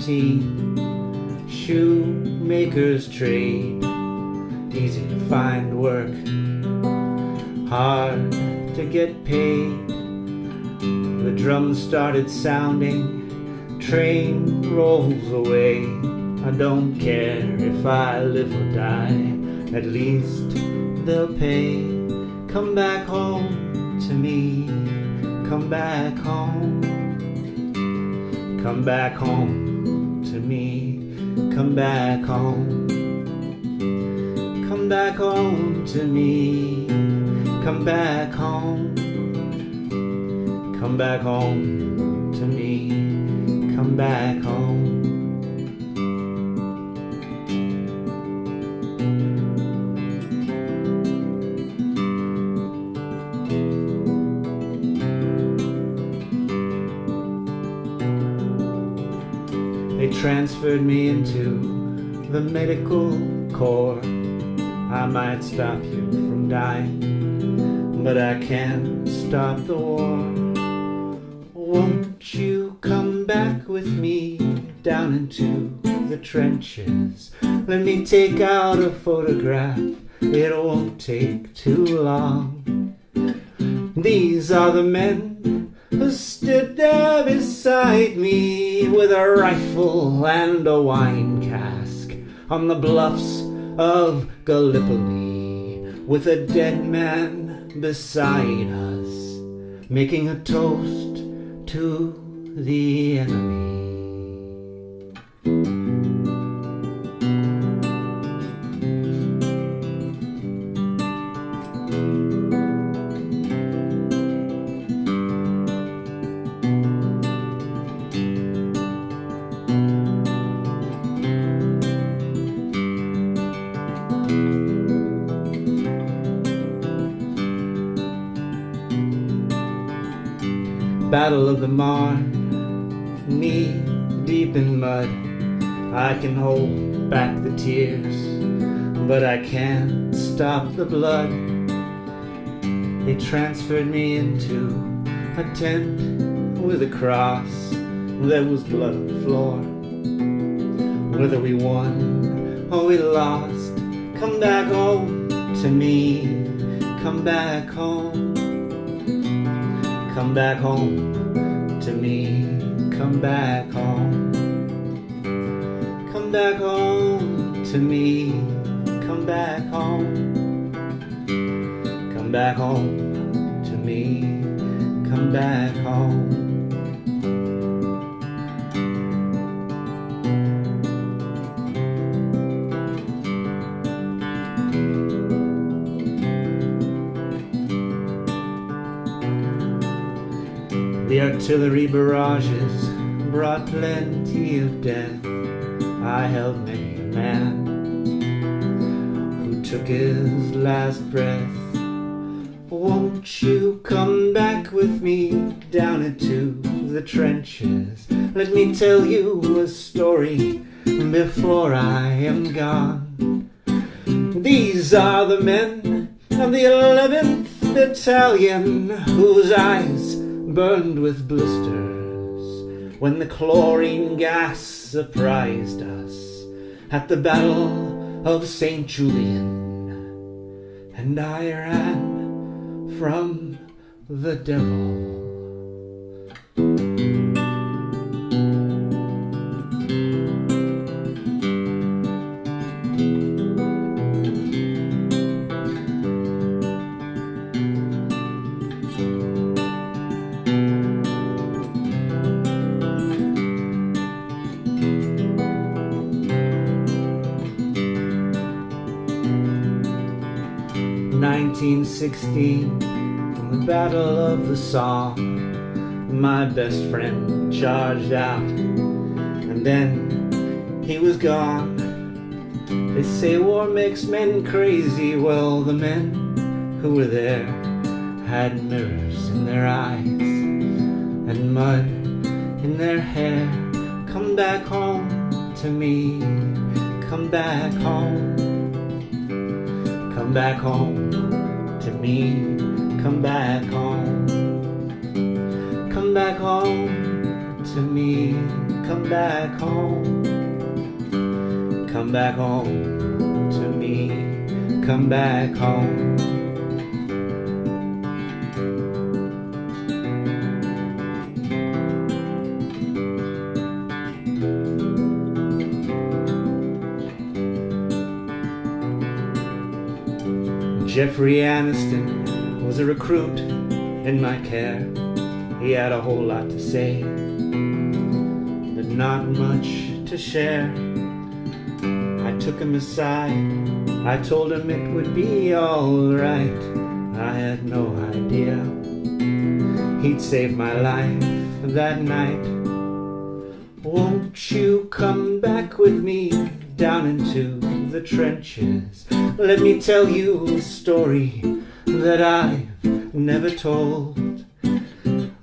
17, shoemaker's trade, easy to find work, hard to get paid. The drums started sounding, train rolls away. I don't care if I live or die, at least they'll pay. Come back home to me, come back home. Come back home to me, come back home. Come back home to me, come back home. Come back home to me, come back home. They transferred me into the medical corps. I might stop you from dying, but I can't stop the war. Won't you come back with me down into the trenches? Let me take out a photograph, it won't take too long. These are the men who stood there beside me with a rifle and a wine cask on the bluffs of Gallipoli, with a dead man beside us, making a toast to the enemy. Battle of the Marne, knee deep in mud. I can hold back the tears, but I can't stop the blood. They transferred me into a tent with a cross. There was blood on the floor. Whether we won or we lost, come back home to me, come back home. Come back home to me, come back home. Come back home to me, come back home. Come back home to me, come back home. The artillery barrages brought plenty of death. I held many a man who took his last breath. Won't you come back with me down into the trenches? Let me tell you a story before I am gone. These are the men of the 11th Battalion whose eyes burned with blisters when the chlorine gas surprised us at the Battle of St. Julian, and I ran from the devil. 1916, from the Battle of the Somme, my best friend charged out, and then he was gone. They say war makes men crazy. Well, the men who were there had mirrors in their eyes and mud in their hair. Come back home to me, come back home. Come back home to me, come back home. Come back home to me, come back home. Come back home to me. Come back home. Jeffrey Aniston was a recruit in my care. He had a whole lot to say, but not much to share. I took him aside, I told him it would be alright. I had no idea he'd save my life that night. Won't you come back with me down into the trenches? Let me tell you a story that I've never told.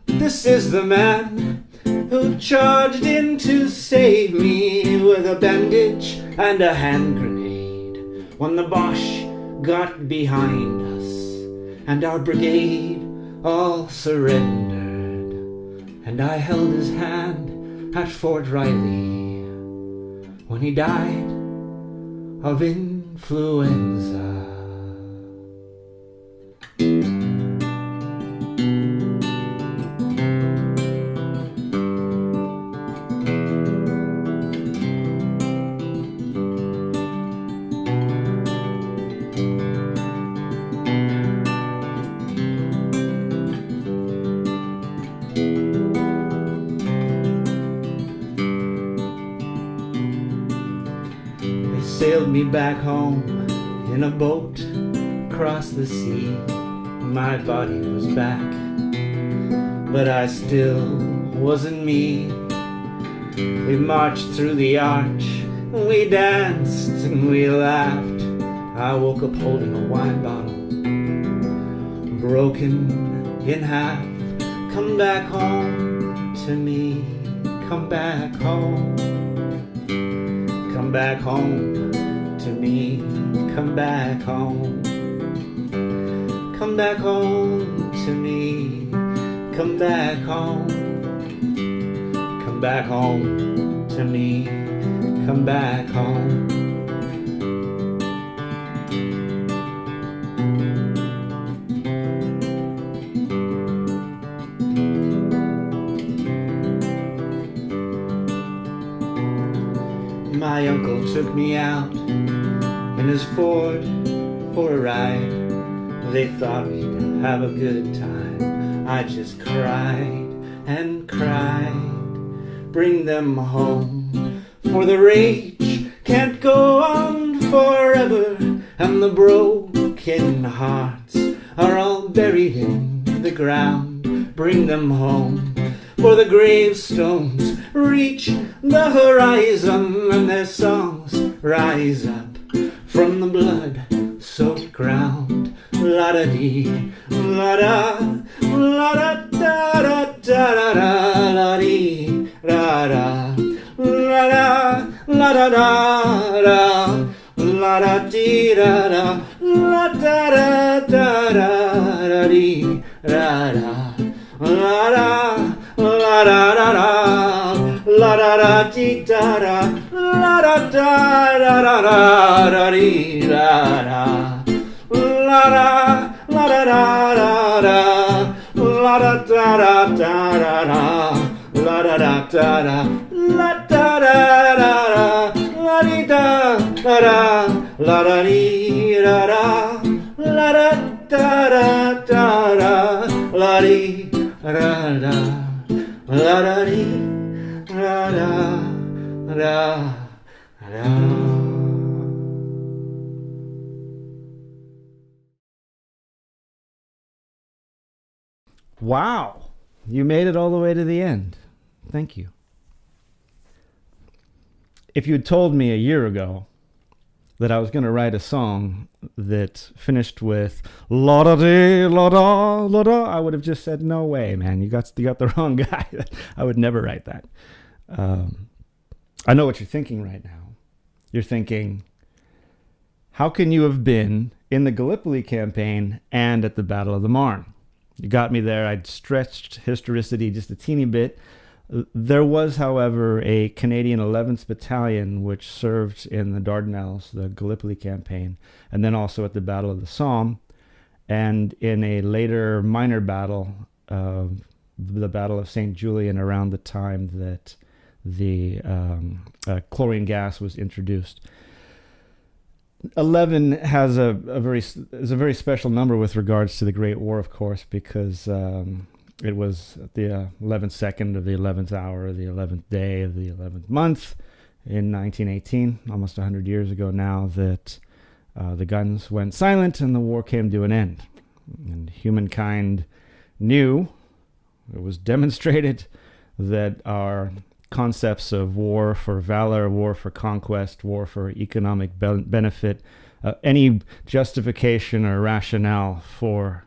This is the man who charged in to save me with a bandage and a hand grenade when the Boche got behind us and our brigade all surrendered. And I held his hand at Fort Riley when he died of influenza. Sailed me back home in a boat across the sea. My body was back, but I still wasn't me. We marched through the arch, we danced and we laughed. I woke up holding a wine bottle, broken in half. Come back home to me, come back home. Come back home to me, come back home. Come back home to me, come back home. Come back home to me, come back home. My uncle took me out in his Ford for a ride. They thought we'd have a good time. I just cried and cried. Bring them home, for the rage can't go on forever, and the broken hearts are all buried in the ground. Bring them home, for the gravestones reach the horizon, and their songs rise up from the blood-soaked ground. La-da-dee, la-da, la-da-da-da-da-da-da, la-dee, la-da, la-da, la-da-da-da, la-da-dee-da-da, la-da-da-da-da-dee, la-da, la-da, la-da-da-da, la-da-da-dee-da-da, la-da-da-da-da-da-dee, la-da, la-da, la-da-da-da-da, la-da-da-da-da-da, la-da-da-da-da, la-da-da-da-da, la-dee-da-da-da, la-da-dee-da-da, la-da-da-da-da, la-dee-da-da, la-da-dee-da-da-da-da. Wow, you made it all the way to the end. Thank you. If you had told me a year ago that I was going to write a song that finished with la-da-dee, la-da, la-da, I would have just said, no way, man. You got the wrong guy. I would never write that. I know what you're thinking right now. You're thinking, how can you have been in the Gallipoli campaign and at the Battle of the Marne? You got me there. I'd stretched historicity just a teeny bit. There was, however, a Canadian 11th Battalion which served in the Dardanelles, the Gallipoli campaign, and then also at the Battle of the Somme, and in a later minor battle, the Battle of St. Julien, around the time that the chlorine gas was introduced. 11 has is a very special number with regards to the Great War, of course, because it was the 11th second of the 11th hour, the 11th day of the 11th month in 1918, almost 100 years ago now, that the guns went silent and the war came to an end. And humankind knew, it was demonstrated, that our concepts of war for valor, war for conquest, war for economic benefit, any justification or rationale for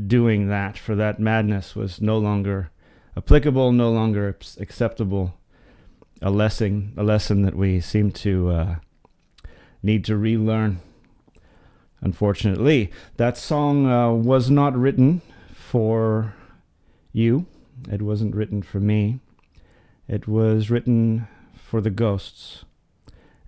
doing that, for that madness, was no longer applicable, no longer acceptable. A lesson that we seem to need to relearn. Unfortunately, that song was not written for you. It wasn't written for me. It was written for the ghosts.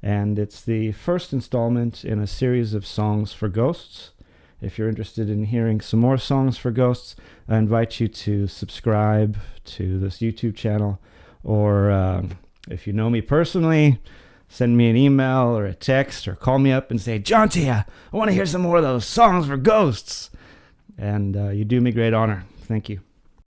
And it's the first installment in a series of songs for ghosts. If you're interested in hearing some more songs for ghosts, I invite you to subscribe to this YouTube channel. Or if you know me personally, send me an email or a text or call me up and say, Jonty, I want to hear some more of those songs for ghosts. And you do me great honor. Thank you.